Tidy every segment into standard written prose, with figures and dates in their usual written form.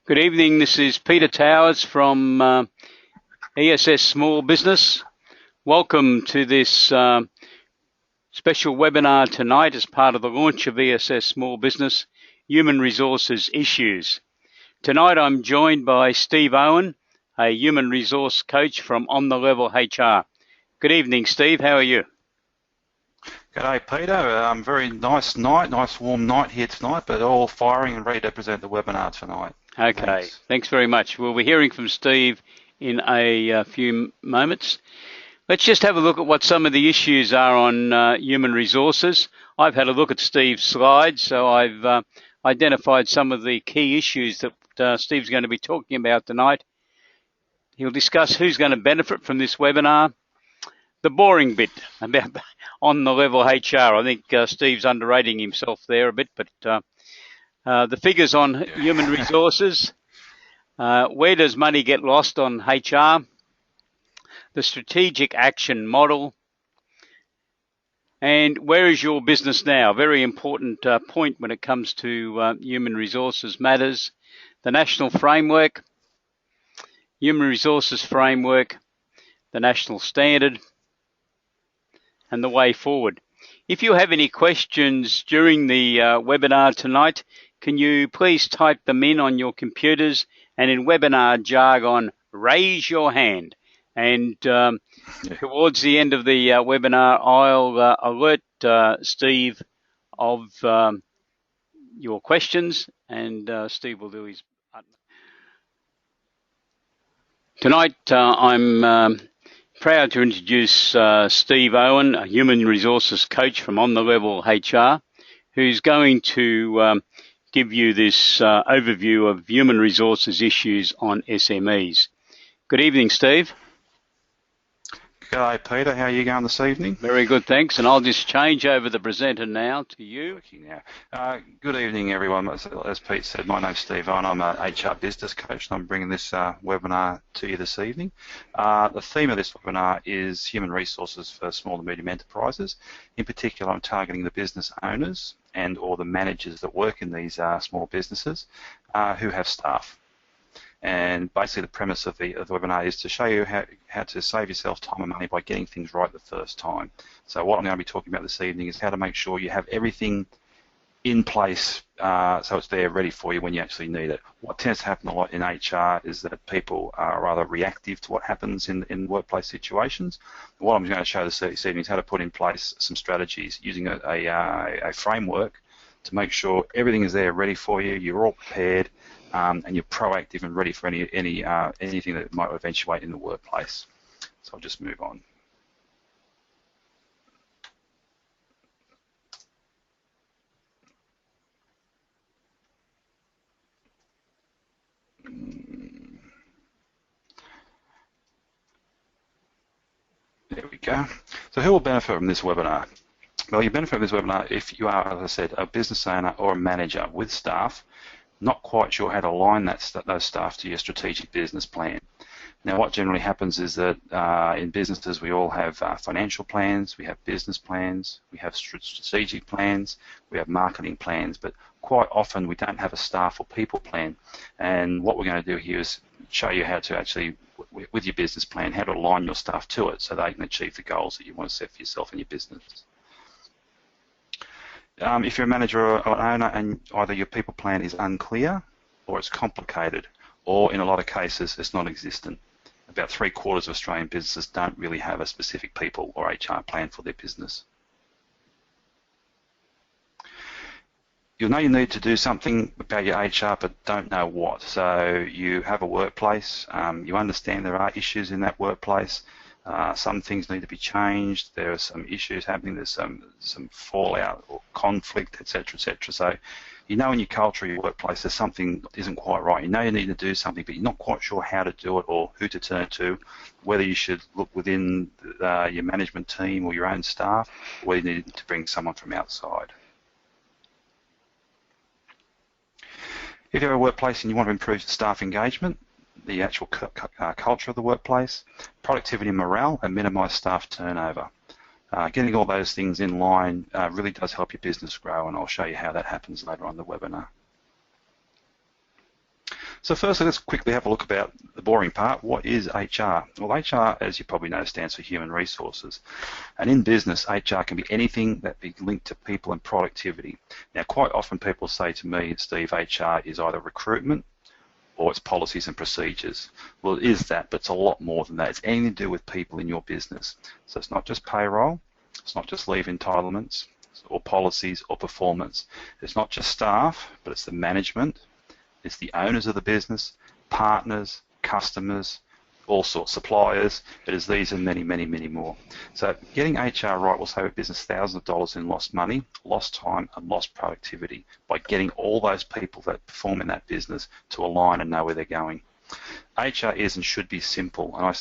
Good evening, this is Peter Towers from ESS Small Business. Welcome to this special webinar tonight as part of the launch of ESS Small Business Human Resources Issues. Tonight I'm joined by Steve Owen, a human resource coach from On The Level HR. Good evening, Steve, how are you? G'day Peter, very nice warm night here tonight, but all firing and ready to present the webinar tonight. Okay, thanks very much. We'll be hearing from Steve in a few moments. Let's just have a look at what some of the issues are on human resources. I've had a look at Steve's slides, so I've identified some of the key issues that Steve's going to be talking about tonight. He'll discuss who's going to benefit from this webinar, the boring bit about On The Level HR. I think Steve's underrating himself there a bit, but the figures on human resources, where does money get lost on HR, the strategic action model, and where is your business now? Very important point when it comes to human resources matters. The national framework, human resources framework, the national standard, and the way forward. If you have any questions during the webinar tonight, can you please type them in on your computers, and in webinar jargon, raise your hand. And towards the end of the webinar, I'll alert Steve of your questions, and Steve will do his utmost. Tonight, I'm proud to introduce Steve Owen, a human resources coach from On The Level HR, who's going to give you this overview of human resources issues on SMEs. Good evening, Steve. G'day Peter, how are you going this evening? Very good, thanks. And I'll just change over the presenter now to you. Good evening everyone. As Pete said, my name's Steve Owen. I'm an HR business coach, and I'm bringing this webinar to you this evening. The theme of this webinar is human resources for small and medium enterprises. In particular, I'm targeting the business owners and or the managers that work in these small businesses who have staff. And basically the premise of the webinar is to show you how to save yourself time and money by getting things right the first time. So what I'm going to be talking about this evening is how to make sure you have everything in place so it's there ready for you when you actually need it. What tends to happen a lot in HR is that people are rather reactive to what happens in workplace situations. What I'm going to show this evening is how to put in place some strategies using a framework to make sure everything is there ready for you, you're all prepared, and you're proactive and ready for anything that might eventuate in the workplace. So I'll just move on. There we go. So who will benefit from this webinar? Well, you benefit from this webinar if you are, as I said, a business owner or a manager with staff, not quite sure how to align those staff to your strategic business plan. Now, what generally happens is that in businesses we all have financial plans, we have business plans, we have strategic plans, we have marketing plans, but quite often we don't have a staff or people plan. And what we're going to do here is show you how to actually, with your business plan, how to align your staff to it so they can achieve the goals that you want to set for yourself and your business. If you're a manager or an owner and either your people plan is unclear or it's complicated or in a lot of cases it's non-existent. About 3/4 of Australian businesses don't really have a specific people or HR plan for their business. You'll know you need to do something about your HR but don't know what. So you have a workplace, you understand there are issues in that workplace. Some things need to be changed. There are some issues happening. There's some fallout or conflict, etc., etc. So, you know, in your culture, your workplace, there's something that isn't quite right. You know you need to do something, but you're not quite sure how to do it or who to turn to. Whether you should look within your management team or your own staff, or whether you need to bring someone from outside. If you have a workplace and you want to improve staff engagement, the actual culture of the workplace, productivity and morale, and minimise staff turnover. Getting all those things in line really does help your business grow, and I'll show you how that happens later on in the webinar. So firstly, let's quickly have a look about the boring part. What is HR? Well, HR, as you probably know, stands for Human Resources. And in business, HR can be anything that be linked to people and productivity. Now, quite often people say to me, Steve, HR is either recruitment or it's policies and procedures. Well, it is that, but it's a lot more than that. It's anything to do with people in your business. So it's not just payroll, it's not just leave entitlements or policies or performance. It's not just staff, but it's the management, it's the owners of the business, partners, customers, all sorts, suppliers. It is these and many, many, many more. So getting HR right will save a business thousands of dollars in lost money, lost time, and lost productivity by getting all those people that perform in that business to align and know where they're going. HR is and should be simple, and I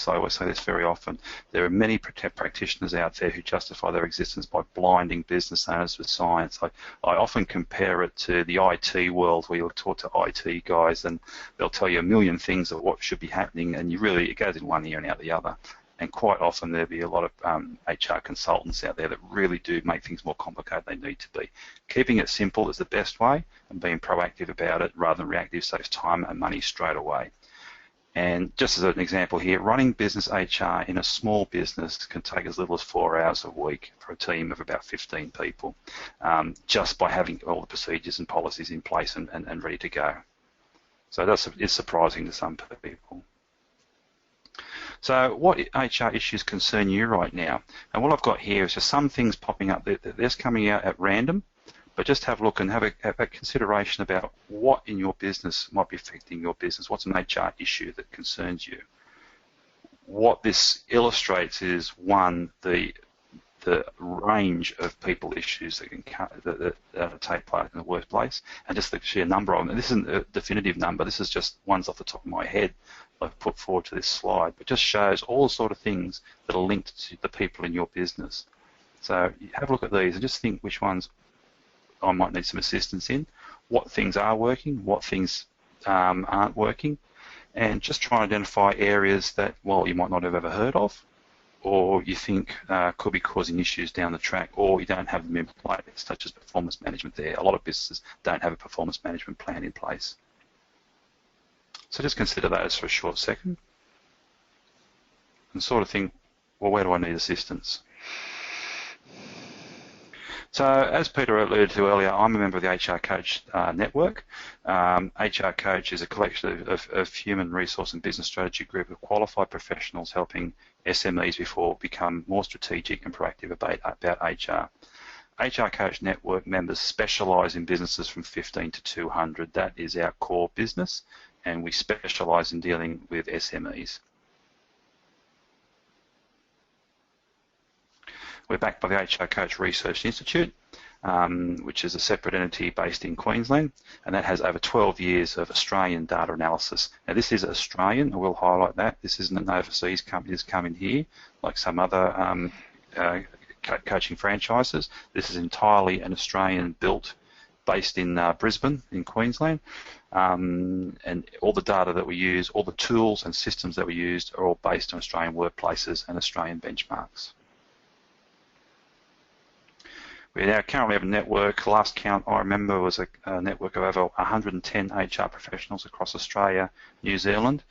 always say this very often. There are many practitioners out there who justify their existence by blinding business owners with science. I often compare it to the IT world, where you'll talk to IT guys and they'll tell you a million things of what should be happening, and it goes in one ear and out the other. And quite often there'll be a lot of HR consultants out there that really do make things more complicated than they need to be. Keeping it simple is the best way, and being proactive about it rather than reactive saves time and money straight away. And just as an example here, running business HR in a small business can take as little as 4 hours a week for a team of about 15 people, just by having all the procedures and policies in place and ready to go. So it's surprising to some people. So what HR issues concern you right now? And what I've got here is just some things popping up that they're coming out at random, but just have a look and have a consideration about what in your business might be affecting your business. What's an HR issue that concerns you? What this illustrates is, one, the range of people issues that take place in the workplace, and just the sheer number of them. And this isn't a definitive number. This is just ones off the top of my head I've put forward to this slide, but just shows all the sort of things that are linked to the people in your business. So you have a look at these and just think which ones I might need some assistance in, what things are working, what things aren't working, and just try and identify areas that, well, you might not have ever heard of, or you think could be causing issues down the track, or you don't have them in place, such as performance management there. A lot of businesses don't have a performance management plan in place. So just consider those for a short second and sort of think, well, where do I need assistance? So as Peter alluded to earlier, I'm a member of the HR Coach network. HR Coach is a collection of human resource and business strategy group of qualified professionals helping SMEs become more strategic and proactive about HR. HR Coach network members specialise in businesses from 15 to 200. That is our core business, and we specialise in dealing with SMEs. We're backed by the HR Coach Research Institute, which is a separate entity based in Queensland, and that has over 12 years of Australian data analysis. Now, this is Australian, I will highlight that. This isn't an overseas company that's come in here, like some other coaching franchises. This is entirely an Australian-built, based in Brisbane, in Queensland, and all the data that we use, all the tools and systems that we use are all based on Australian workplaces and Australian benchmarks. We now currently have a network. Last count I remember was a network of over 110 HR professionals across Australia, New Zealand,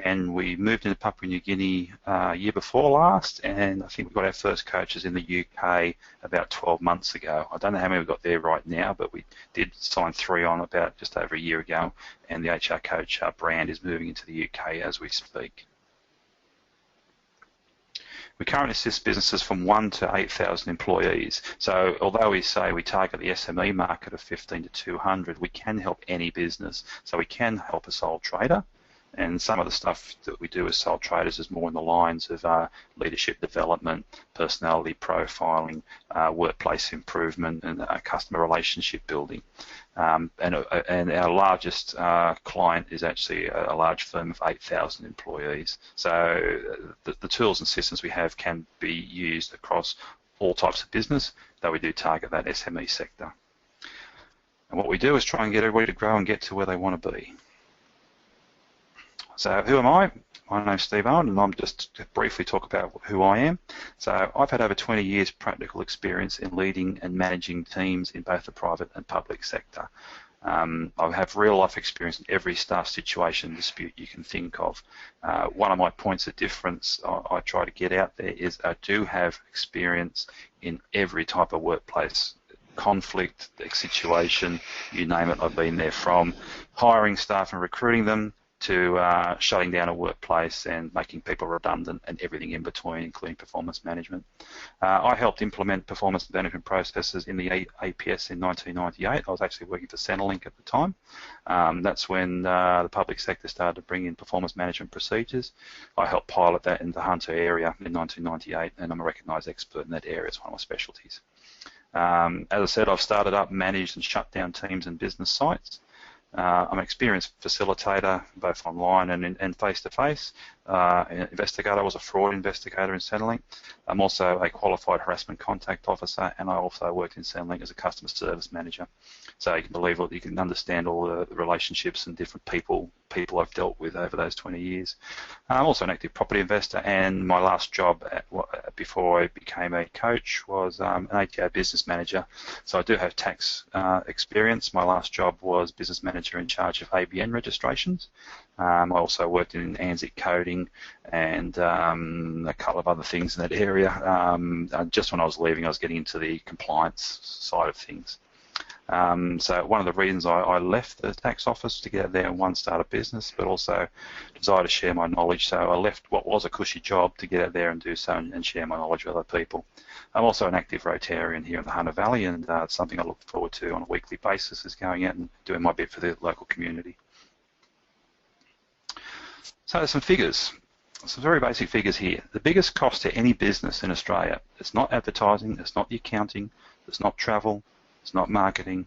and we moved into Papua New Guinea year before last, and I think we got our first coaches in the UK about 12 months ago. I don't know how many we've got there right now, but we did sign 3 on about just over a year ago, and the HR Coach brand is moving into the UK as we speak. We currently assist businesses from 1 to 8,000 employees. So although we say we target the SME market of 15 to 200, we can help any business. So we can help a sole trader, and some of the stuff that we do as sole traders is more in the lines of leadership development, personality profiling, workplace improvement, and customer relationship building. And our largest client is actually a large firm of 8,000 employees. So the tools and systems we have can be used across all types of business, though we do target that SME sector. And what we do is try and get everybody to grow and get to where they want to be. So who am I? My name's Steve Owen, and I'm just to briefly talk about who I am. So I've had over 20 years practical experience in leading and managing teams in both the private and public sector. I have real life experience in every staff situation dispute you can think of. One of my points of difference I try to get out there is I do have experience in every type of workplace conflict, situation, you name it, I've been there, from hiring staff and recruiting them to shutting down a workplace and making people redundant and everything in between, including performance management. I helped implement performance management processes in the APS in 1998. I was actually working for Centrelink at the time. That's when the public sector started to bring in performance management procedures. I helped pilot that in the Hunter area in 1998, and I'm a recognised expert in that area. It's one of my specialties. As I said, I've started up, managed and shut down teams and business sites. I'm an experienced facilitator, both online and face-to-face. Investigator. I was a fraud investigator in Centrelink. I'm also a qualified harassment contact officer, and I also worked in Centrelink as a customer service manager. So you can believe it, you can understand all the relationships and different people I've dealt with over those 20 years. I'm also an active property investor, and my last job before I became a coach was an ATO business manager. So I do have tax experience. My last job was business manager in charge of ABN registrations. I also worked in ANZIC coding and a couple of other things in that area. Just when I was leaving, I was getting into the compliance side of things. So one of the reasons I left the tax office to get out there and one, start a business, but also desire to share my knowledge. So I left what was a cushy job to get out there and do so and share my knowledge with other people. I'm also an active Rotarian here in the Hunter Valley, and it's something I look forward to on a weekly basis, is going out and doing my bit for the local community. So some figures, some very basic figures here. The biggest cost to any business in Australia, it's not advertising, it's not the accounting, it's not travel, it's not marketing,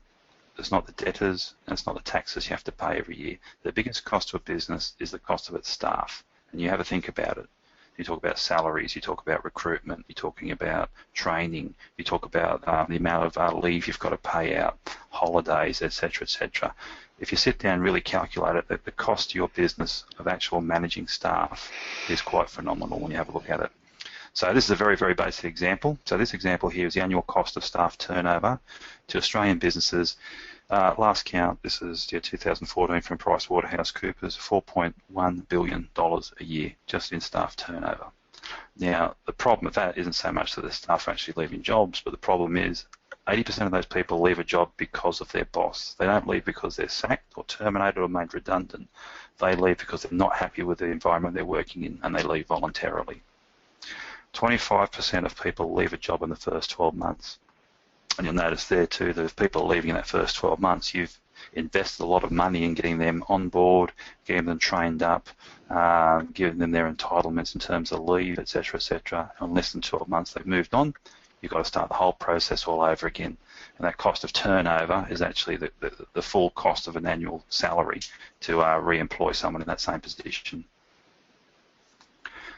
it's not the debtors, and it's not the taxes you have to pay every year. The biggest cost to a business is the cost of its staff, and you have to think about it. You talk about salaries, you talk about recruitment, you're talking about training, you talk about the amount of leave you've got to pay out, holidays, etc., etc. If you sit down and really calculate it, the cost to your business of actual managing staff is quite phenomenal when you have a look at it. So this is a very, very basic example. So this example here is the annual cost of staff turnover to Australian businesses. Last count, this is 2014 from PricewaterhouseCoopers, $4.1 billion a year just in staff turnover. Now, the problem with that isn't so much that the staff are actually leaving jobs, but the problem is 80% of those people leave a job because of their boss. They don't leave because they're sacked or terminated or made redundant. They leave because they're not happy with the environment they're working in, and they leave voluntarily. 25% of people leave a job in the first 12 months. And you'll notice there too that if people are leaving in that first 12 months, you've invested a lot of money in getting them on board, getting them trained up, giving them their entitlements in terms of leave, etc., etc. In less than 12 months they've moved on. You've got to start the whole process all over again. And that cost of turnover is actually the full cost of an annual salary to re-employ someone in that same position.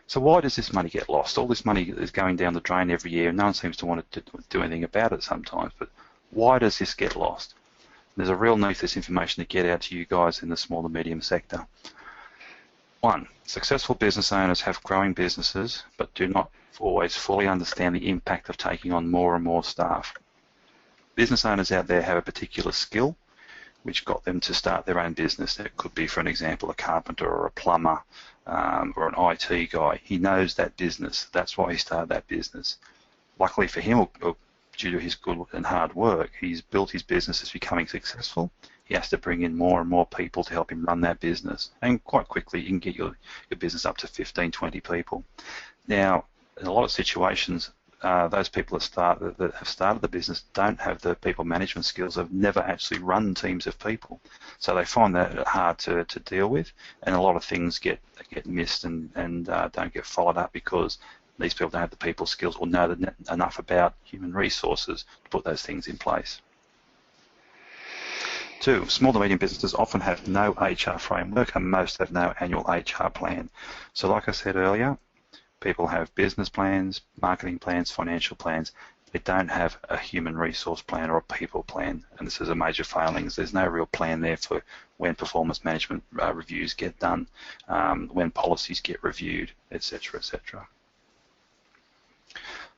So why does this money get lost? All this money is going down the drain every year, and no one seems to want to do anything about it sometimes. But why does this get lost? There's a real need for this information to get out to you guys in the small and medium sector. One, successful business owners have growing businesses, but do not always fully understand the impact of taking on more and more staff. Business owners out there have a particular skill which got them to start their own business. It could be, for an example, a carpenter or a plumber or an IT guy. He knows that business. That's why he started that business. Luckily for him, or due to his good and hard work, he's built his business, is becoming successful. He has to bring in more and more people to help him run that business. And quite quickly, you can get your business up to 15, 20 people. Now, in a lot of situations, those people that have started the business don't have the people management skills, have never actually run teams of people. So they find that hard to deal with, and a lot of things get missed and don't get followed up because these people don't have the people skills or know enough about human resources to put those things in place. Two, small to medium businesses often have no HR framework, and most have no annual HR plan. So like I said earlier, people have business plans, marketing plans, financial plans. They don't have a human resource plan or a people plan, and this is a major failing. There's no real plan there for when performance management reviews get done, when policies get reviewed, etc., etc.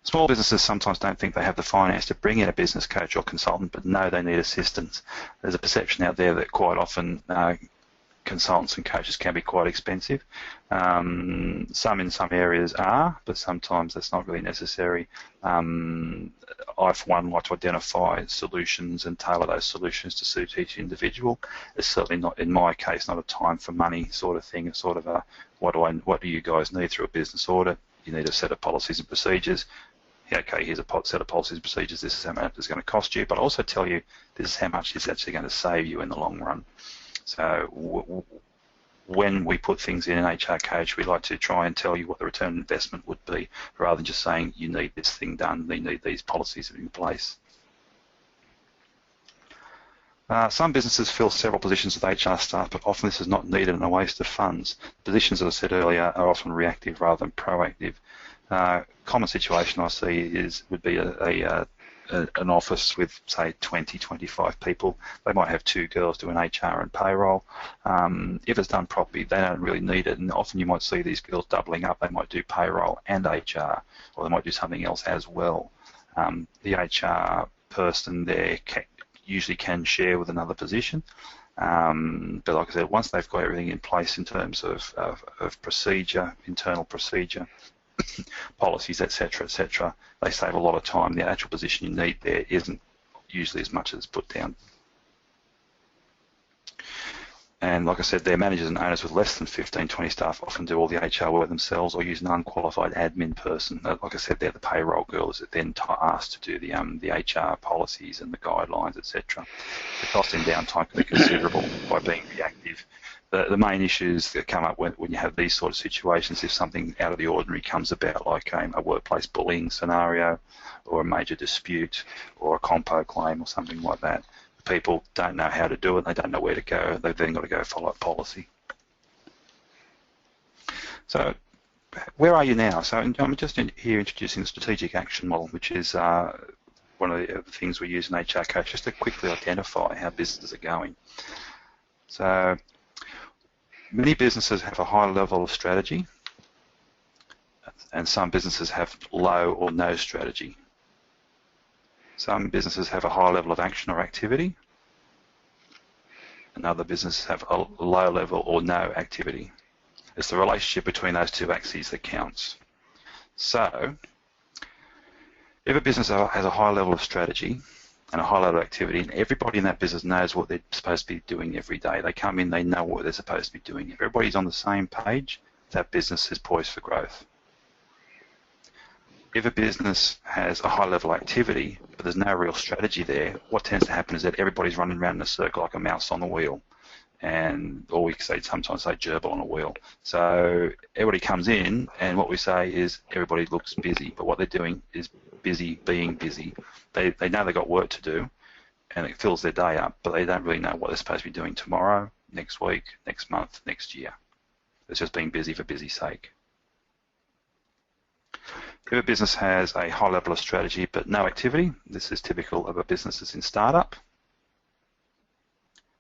Small businesses sometimes don't think they have the finance to bring in a business coach or consultant, but know they need assistance. There's a perception out there that quite often consultants and coaches can be quite expensive. Some in some areas are, but sometimes that's not really necessary. I, for one, like to identify solutions and tailor those solutions to suit each individual. It's certainly not, in my case, not a time for money sort of thing. It's sort of a, what do you guys need through a business audit? You need a set of policies and procedures. Yeah, okay, here's a set of policies and procedures. This is how much it's going to cost you, but I'll also tell you this is how much it's actually going to save you in the long run. So when we put things in an HR coach, we like to try and tell you what the return on investment would be, rather than just saying you need this thing done, you need these policies in place. Some businesses fill several positions with HR staff, but often this is not needed and a waste of funds. Positions, as I said earlier, are often reactive rather than proactive. Common situation I see would be an office with, say, 20, 25 people. They might have 2 girls doing HR and payroll. If it's done properly, they don't really need it, and often you might see these girls doubling up. They might do payroll and HR, or they might do something else as well. The HR person there usually can share with another position, but like I said, once they've got everything in place in terms of procedure, internal procedure, policies, etc., they save a lot of time. The actual position you need there isn't usually as much as put down. And like I said, their managers and owners with less than 15, 20 staff often do all the HR work themselves or use an unqualified admin person. Like I said, they're the payroll girls that then asked to do the HR policies and the guidelines, etc. The cost in downtime can be considerable by being reactive. The main issues that come up when you have these sort of situations, if something out of the ordinary comes about, like a workplace bullying scenario or a major dispute or a compo claim or something like that, people don't know how to do it, they don't know where to go, they've then got to go follow policy. So where are you now? So I'm just here introducing the strategic action model, which is one of the things we use in HR Coach just to quickly identify how businesses are going. So many businesses have a high level of strategy, and some businesses have low or no strategy. Some businesses have a high level of action or activity, and other businesses have a low level or no activity. It's the relationship between those two axes that counts. So, if a business has a high level of strategy and a high level of activity, and everybody in that business knows what they're supposed to be doing every day, they come in, they know what they're supposed to be doing. If everybody's on the same page, that business is poised for growth. If a business has a high level of activity, but there's no real strategy there, what tends to happen is that everybody's running around in a circle like a mouse on the wheel, or we sometimes say gerbil on a wheel. So everybody comes in, and what we say is everybody looks busy, but what they're doing is busy being busy. They know they've got work to do, and it fills their day up, but they don't really know what they're supposed to be doing tomorrow, next week, next month, next year. It's just being busy for busy's sake. If a business has a high level of strategy but no activity, this is typical of a business that's in startup.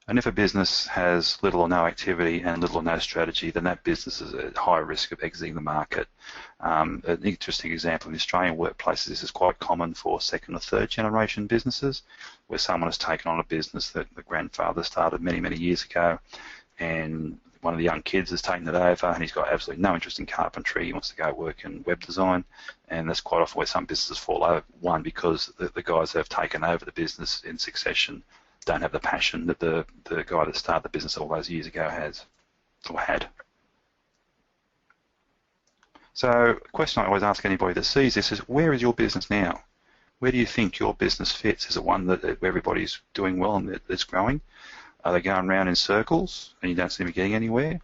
And if a business has little or no activity and little or no strategy, then that business is at high risk of exiting the market. An interesting example in Australian workplaces, this is quite common for second or third generation businesses, where someone has taken on a business that the grandfather started many, many years ago, and one of the young kids has taken it over, and he's got absolutely no interest in carpentry. He wants to go work in web design, and that's quite often where some businesses fall over. One, because the guys that have taken over the business in succession don't have the passion that the guy that started the business all those years ago has, or had. So the question I always ask anybody that sees this is, where is your business now? Where do you think your business fits? Is it one that where everybody's doing well and that's growing? Are they going around in circles and you don't seem to be getting anywhere?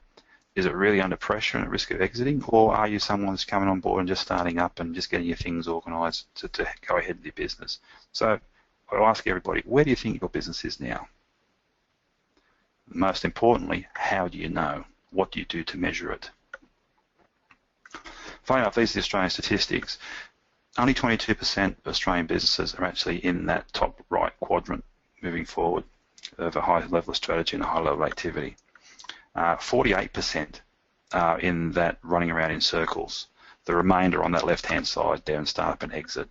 Is it really under pressure and at risk of exiting? Or are you someone that's coming on board and just starting up and just getting your things organised to go ahead with your business? So I'll ask everybody, where do you think your business is now? Most importantly, how do you know? What do you do to measure it? Funny enough, these are the Australian statistics. Only 22% of Australian businesses are actually in that top right quadrant moving forward, of a high level of strategy and a high level of activity. 48% are in that running around in circles. The remainder on that left-hand side there in startup and exit.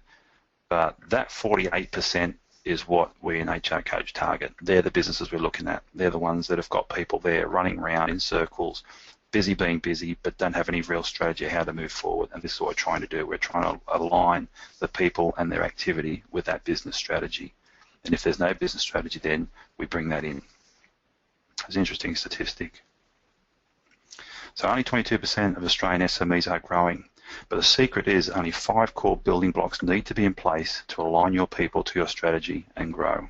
But that 48% is what we in HR Coach target. They're the businesses we're looking at. They're the ones that have got people there running around in circles, busy being busy, but don't have any real strategy how to move forward. And this is what we're trying to do. We're trying to align the people and their activity with that business strategy. And if there's no business strategy, then we bring that in. It's an interesting statistic. So only 22% of Australian SMEs are growing. But the secret is only 5 core building blocks need to be in place to align your people to your strategy and grow.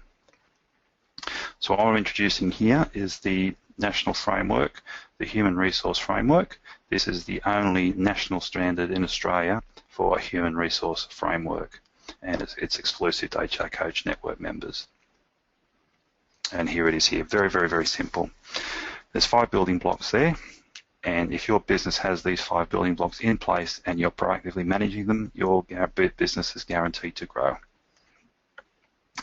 So what I'm introducing here is the national framework, the Human Resource Framework. This is the only national standard in Australia for a Human Resource Framework, and it's exclusive to HR Coach Network members. And here it is here, very, very, very simple. There's 5 building blocks there. And if your business has these 5 building blocks in place and you're proactively managing them, your business is guaranteed to grow.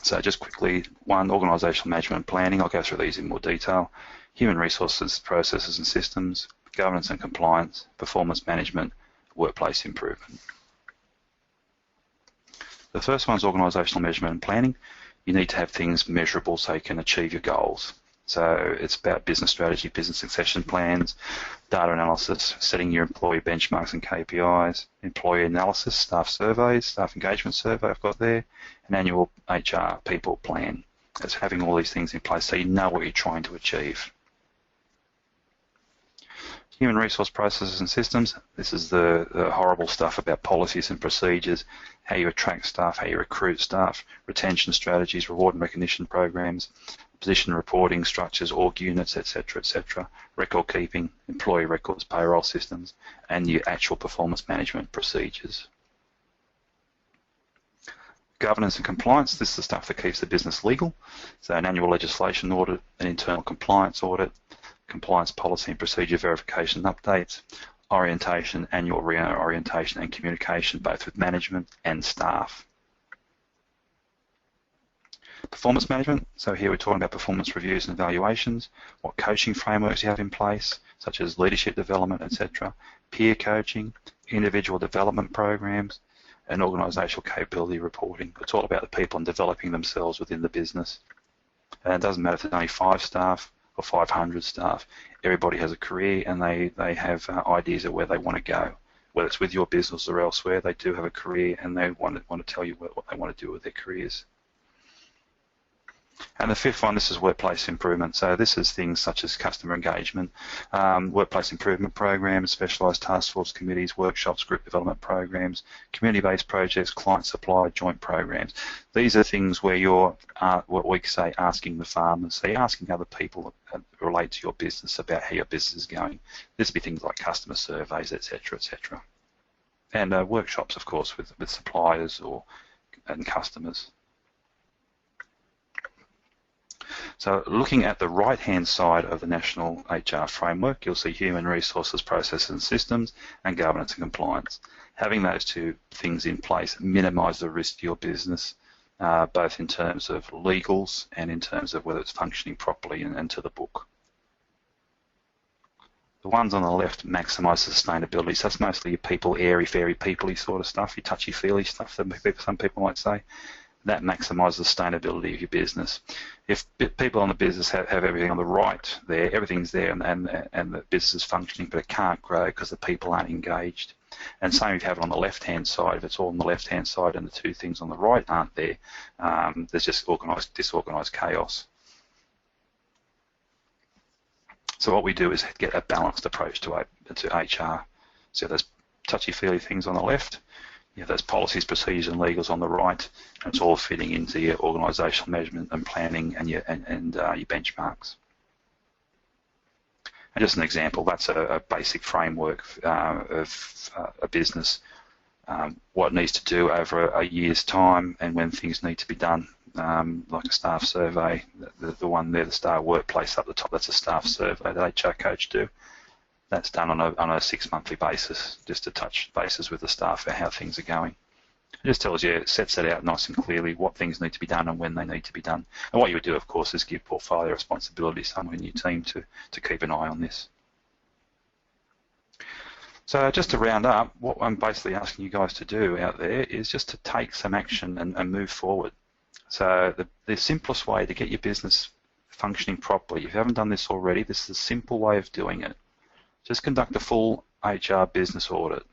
So just quickly, 1, organisational management and planning. I'll go through these in more detail. Human resources, processes and systems, governance and compliance, performance management, workplace improvement. The first one is organisational measurement and planning. You need to have things measurable so you can achieve your goals. So it's about business strategy, business succession plans, data analysis, setting your employee benchmarks and KPIs, employee analysis, staff surveys, staff engagement survey I've got there, an annual HR people plan. It's having all these things in place so you know what you're trying to achieve. Human resource processes and systems. This is the horrible stuff about policies and procedures, how you attract staff, how you recruit staff, retention strategies, reward and recognition programs, position reporting structures, org units, etc., record keeping, employee records, payroll systems, and your actual performance management procedures. Governance and compliance, this is the stuff that keeps the business legal. So an annual legislation audit, an internal compliance audit, compliance policy and procedure verification and updates, orientation, annual reorientation and communication both with management and staff. Performance management, so here we're talking about performance reviews and evaluations, what coaching frameworks you have in place, such as leadership development, etc., peer coaching, individual development programs, and organisational capability reporting. It's all about the people and developing themselves within the business. And it doesn't matter if there's only 5 staff or 500 staff. Everybody has a career and they have ideas of where they want to go. Whether it's with your business or elsewhere, they do have a career and they want to tell you what they want to do with their careers. And the 5th one, this is workplace improvement. So this is things such as customer engagement, workplace improvement programs, specialised task force committees, workshops, group development programs, community-based projects, client-supplier joint programs. These are things where you're, what we say, asking the farmers. So you're asking other people that relate to your business about how your business is going. This would be things like customer surveys, etc., etc. And workshops, of course, with suppliers and customers. So looking at the right-hand side of the National HR Framework, you'll see human resources, processes and systems, and governance and compliance. Having those 2 things in place minimise the risk to your business, both in terms of legals and in terms of whether it's functioning properly and to the book. The ones on the left maximise sustainability, so that's mostly your people, airy-fairy, people-y sort of stuff, your touchy-feely stuff that some people might say. That maximises the sustainability of your business. If people on the business have everything on the right there, everything's there and the business is functioning, but it can't grow because the people aren't engaged. And same if you have it on the left-hand side, if it's all on the left-hand side and the 2 things on the right aren't there, there's just disorganised chaos. So what we do is get a balanced approach to HR. So there's touchy-feely things on the left, you have those policies, procedures and legals on the right, and it's all fitting into your organisational measurement and planning and your benchmarks. And just an example, that's a basic framework of a business, what it needs to do over a year's time and when things need to be done, like a staff survey, the one there, the Star Workplace up the top, that's a staff survey that HR Coach do. That's done on a 6 monthly basis, just to touch bases with the staff for how things are going. It just tells you, it sets it out nice and clearly what things need to be done and when they need to be done. And what you would do, of course, is give portfolio responsibility to someone in your team to keep an eye on this. So just to round up, what I'm basically asking you guys to do out there is just to take some action and move forward. So the simplest way to get your business functioning properly, if you haven't done this already, this is a simple way of doing it. Just conduct a full HR business audit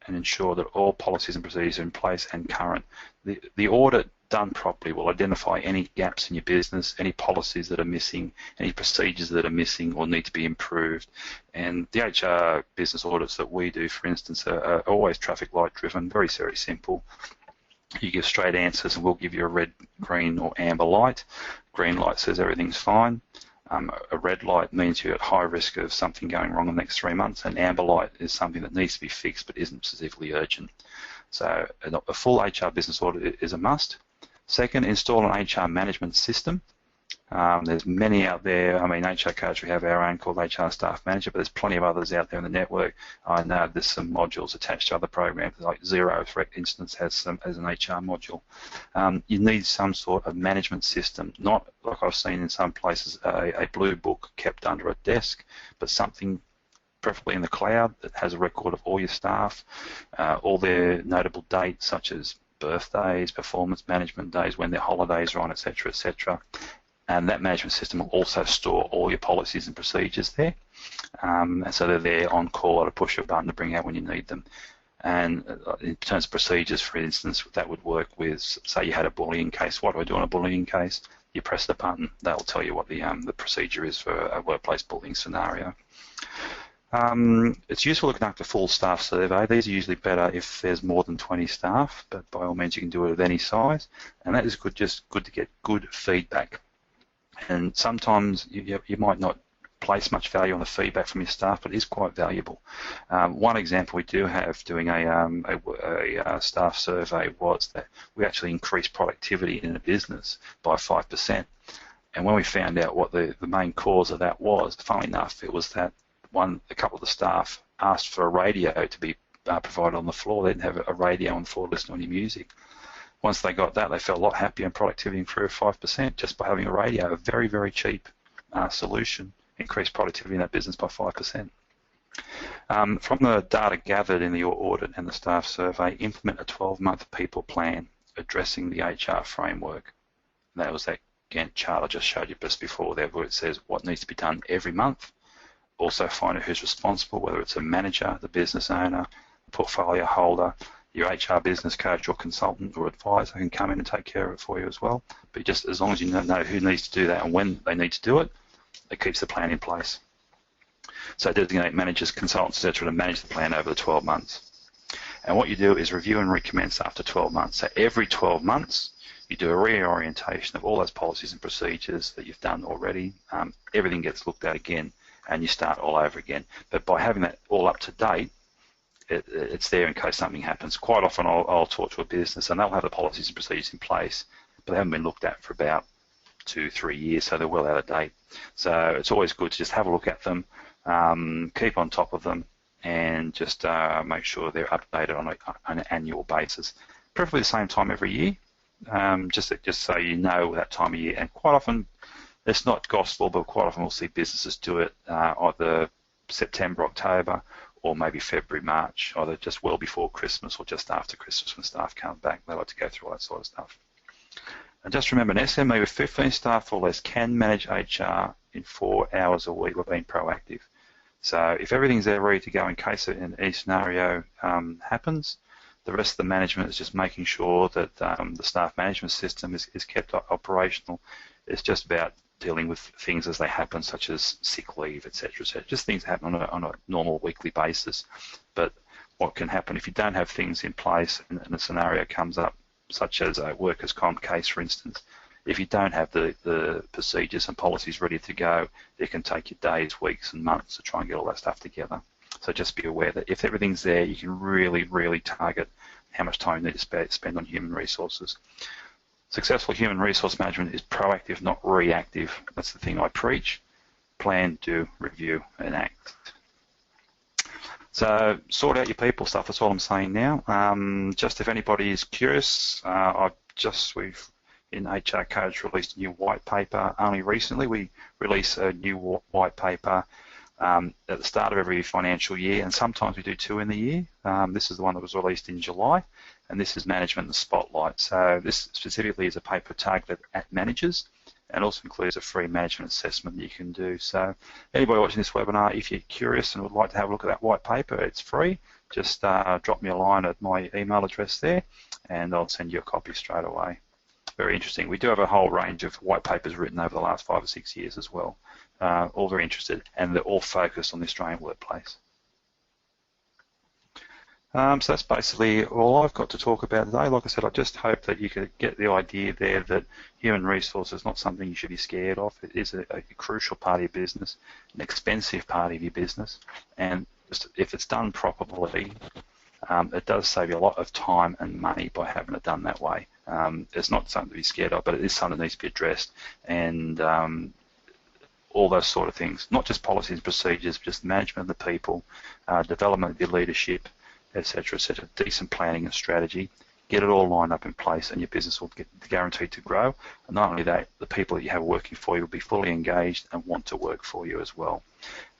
and ensure that all policies and procedures are in place and current. The audit done properly will identify any gaps in your business, any policies that are missing, any procedures that are missing or need to be improved. And the HR business audits that we do, for instance, are always traffic light driven, very, very simple. You give straight answers and we'll give you a red, green or amber light. Green light says everything's fine. A red light means you're at high risk of something going wrong in the next 3 months. An amber light is something that needs to be fixed but isn't specifically urgent. So a full HR business audit is a must. Second, install an HR management system. There's many out there. I mean, HR Coach, we have our own called HR Staff Manager, but there's plenty of others out there in the network. I know there's some modules attached to other programs, like Zero, for instance, has an HR module. You need some sort of management system, not like I've seen in some places, a blue book kept under a desk, but something preferably in the cloud that has a record of all your staff, all their notable dates, such as birthdays, performance management days, when their holidays are on, etc., etc. And that management system will also store all your policies and procedures there. And so they're there on call at a push of a button to bring out when you need them. And in terms of procedures, for instance, that would work with, say you had a bullying case. What do I do in a bullying case? You press the button. That'll tell you what the procedure is for a workplace bullying scenario. It's useful to conduct a full staff survey. These are usually better if there's more than 20 staff, but by all means you can do it of any size. And that is just good to get good feedback. And sometimes you might not place much value on the feedback from your staff, but it is quite valuable. One example we do have doing a staff survey was that we actually increased productivity in a business by 5%. And when we found out what the main cause of that was, funnily enough, it was that a couple of the staff asked for a radio to be provided on the floor. They didn't have a radio on the floor to listen to any music. Once they got that, they felt a lot happier and productivity improved 5% just by having a radio. A very, very cheap solution increased productivity in that business by 5%. From the data gathered in the audit and the staff survey, implement a 12-month people plan addressing the HR framework. And that was that Gantt chart I just showed you just before there, where it says what needs to be done every month. Also find out who's responsible, whether it's a manager, the business owner, the portfolio holder, your HR business coach or consultant or advisor can come in and take care of it for you as well. But just as long as you know who needs to do that and when they need to do it, it keeps the plan in place. So designate managers, consultants, etc. to manage the plan over the 12 months. And what you do is review and recommence after 12 months. So every 12 months, you do a reorientation of all those policies and procedures that you've done already. Everything gets looked at again, and you start all over again. But by having that all up to date, it's there in case something happens. Quite often I'll talk to a business and they'll have the policies and procedures in place, but they haven't been looked at for about 2-3 years, so they're well out of date. So it's always good to just have a look at them, keep on top of them, and just make sure they're updated on an annual basis. Preferably the same time every year, just so you know that time of year. And quite often, it's not gospel, but quite often we'll see businesses do it either September, October, or maybe February, March, either just well before Christmas or just after Christmas when staff come back. They like to go through all that sort of stuff. And just remember, an SME with 15 staff or less can manage HR in 4 hours a week by being proactive. So if everything's there ready to go in case any scenario happens, the rest of the management is just making sure that the staff management system is kept operational. It's just about dealing with things as they happen, such as sick leave, etc., etc. Just things that happen on a normal weekly basis. But what can happen if you don't have things in place and a scenario comes up, such as a workers' comp case, for instance, if you don't have the procedures and policies ready to go, it can take you days, weeks, and months to try and get all that stuff together. So just be aware that if everything's there, you can really, really target how much time you need to spend on human resources. Successful human resource management is proactive, not reactive. That's the thing I preach. Plan, do, review, and act. So sort out your people stuff. That's all I'm saying now. Just if anybody is curious, we've in HR Coach released a new white paper only recently. We release a new white paper at the start of every financial year, and sometimes we do 2 in the year. This is the one that was released in July, and this is Management in the Spotlight. So this specifically is a paper targeted at managers, and also includes a free management assessment that you can do. So anybody watching this webinar, if you're curious and would like to have a look at that white paper, it's free. Just drop me a line at my email address there, and I'll send you a copy straight away. Very interesting. We do have a whole range of white papers written over the last 5 or 6 years as well. All very interested, and they're all focused on the Australian workplace. So that's basically all I've got to talk about today. Like I said, I just hope that you could get the idea there that human resource is not something you should be scared of. It is a crucial part of your business, an expensive part of your business, and just if it's done properly, it does save you a lot of time and money by having it done that way. It's not something to be scared of, but it is something that needs to be addressed, and all those sort of things, not just policies and procedures, just management of the people, development of your leadership, etc., etc. Decent planning and strategy. Get it all lined up in place, and your business will get guaranteed to grow. And not only that, the people that you have working for you will be fully engaged and want to work for you as well.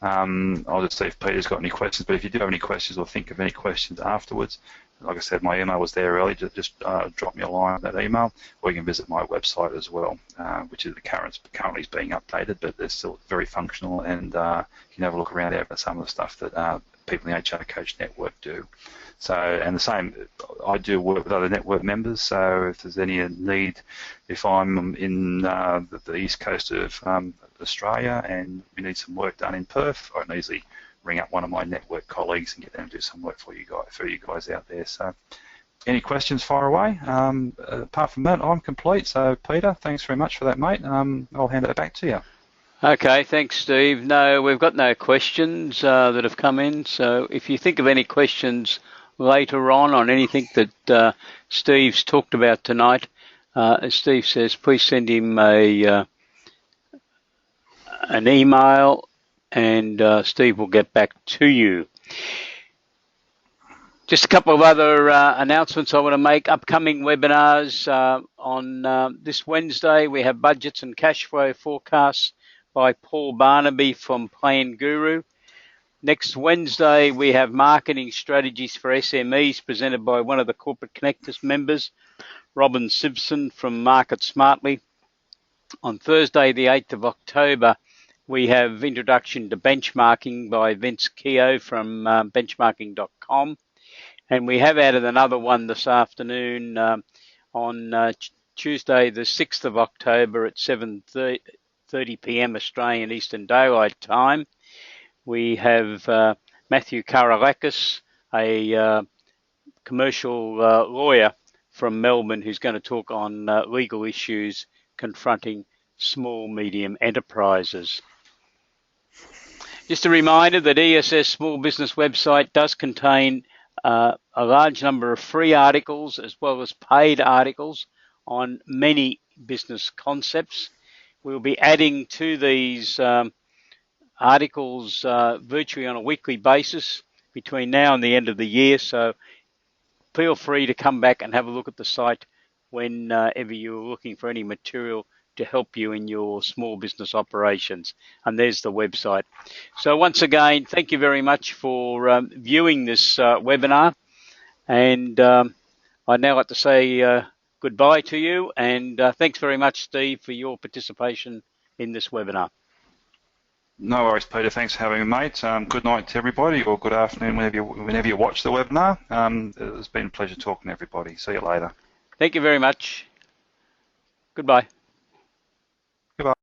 I'll just see if Peter's got any questions, but if you do have any questions or think of any questions afterwards, like I said, my email was there earlier. Just drop me a line on that email, or you can visit my website as well, which is currently being updated, but it's still very functional, and you can have a look around there at some of the stuff that people in the HR Coach Network do. So, and the same, I do work with other network members, so if there's any need, if I'm in the east coast of Australia and we need some work done in Perth, I can easily ring up one of my network colleagues and get them to do some work for you guys out there. So any questions, fire away. Apart from that, I'm complete. So Peter, thanks very much for that, mate. I'll hand it back to you. Okay, thanks, Steve. No, we've got no questions that have come in. So if you think of any questions later on anything that Steve's talked about tonight, as Steve says, please send him an email, and Steve will get back to you. Just a couple of other announcements I want to make. Upcoming webinars on this Wednesday, we have Budgets and Cash Flow Forecasts by Paul Barnaby from Plan Guru. Next Wednesday, we have Marketing Strategies for SMEs presented by one of the Corporate Connectors members, Robin Simpson from Market Smartly. On Thursday, the 8th of October, we have Introduction to Benchmarking by Vince Keogh from benchmarking.com. And we have added another one this afternoon on Tuesday, the 6th of October at 7:30 p.m. Australian Eastern Daylight Time. We have Matthew Karalakis, a commercial lawyer from Melbourne, who's going to talk on legal issues confronting small, medium enterprises. Just a reminder that ESS Small Business website does contain a large number of free articles as well as paid articles on many business concepts. We'll be adding to these articles virtually on a weekly basis between now and the end of the year, so feel free to come back and have a look at the site whenever you're looking for any material to help you in your small business operations. And there's the website. So once again, thank you very much for viewing this webinar, and I'd now like to say goodbye to you, and thanks very much, Steve, for your participation in this webinar. No worries, Peter. Thanks for having me, mate. Good night to everybody, or good afternoon whenever you watch the webinar. It's been a pleasure talking to everybody. See you later. Thank you very much. Goodbye.